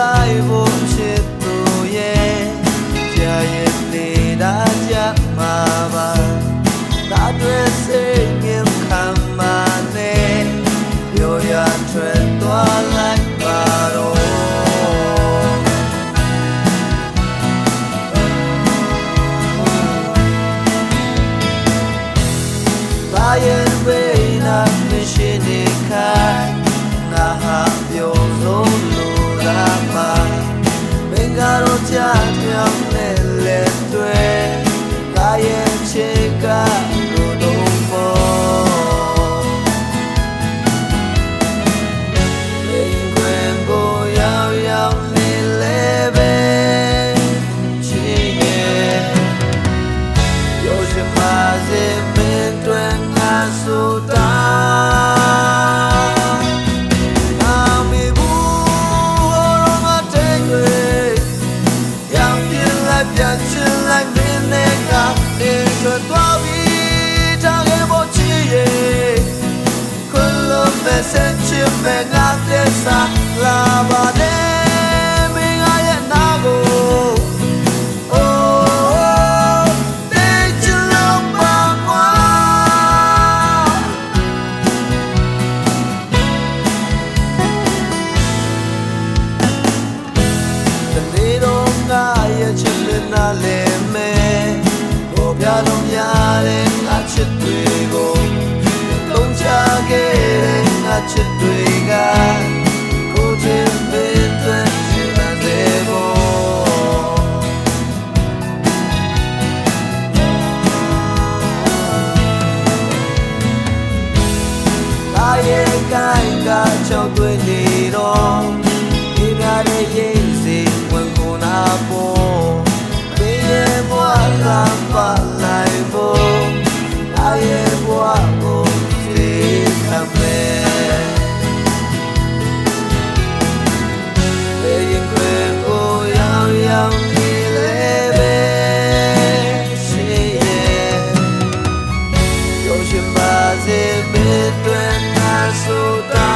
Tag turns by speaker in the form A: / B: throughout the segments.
A: လိုက်ဖို့ချစ်သူရဲ့ကြာရင်နေတာကြမှာပါဒါတွေစိတ်ငြိမ်ခံမှနဲ့ပြောရထွက်သွားလိုက်ပါတော့ဘာရင်ဝေးနာမရှိနေခိုင်းငါဟာပြောဆုံးလို့လာမှာမင်္ဂလာတော့ကြာပြောင်းလဲလဲတွေ့ငါရဲ့ချစ်ကတို့တော့ပေါ်လေခွင်ကိုရောက်ရောက်နေလဲပဲချစ်ရဲ့ပြောချင်ပါစေမင်းတွေ့ငါဆိုတာပြန်ချင်လိုက်မင်းနဲ့ကနေထွက်သွားပြီးထားခဲ့ဖို့ချစ်ရဲ့ခွန်လို့မဲ့ဆက်ချင်မဲ့ငါတဲ့စားလာပါတယ်မင်းရဲ့နာကိုနားလဲမယ်ဘောပြလုံးများတဲ့ငါချစ်တွေကိုသုံးချခဲ့တဲ့ငါချစ်တွေကကိုယ်ချင်းပင်သွန်ချင်တဲ့ဘောလာရဲ့ကိုင်းကချောက်သွင်းနေတော့ဒီများတဲ့ရေးစီဝင်ကိုနာပေါ်ပါလိုက်ဖို့အရဲ့ဘဝကိုသိခံမယ်လေရင်ခွေကိုရောက်ရောက်နေလေပဲရှိရဲ့ပြောချင်ပါစေဘယ်တွင်ငါဆိုတာ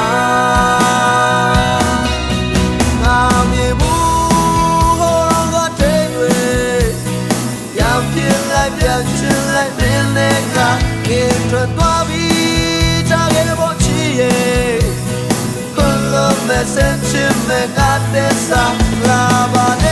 A: ပြန်ချင်လိုက်မင်းနဲ့ကနေထွက်သွားပြီးထားခဲ့ဖို့ချစ်ရဲ့ခွန်လို့မဲ့ဆက်ချင်မဲ့ငါတဲ့စားလာပါ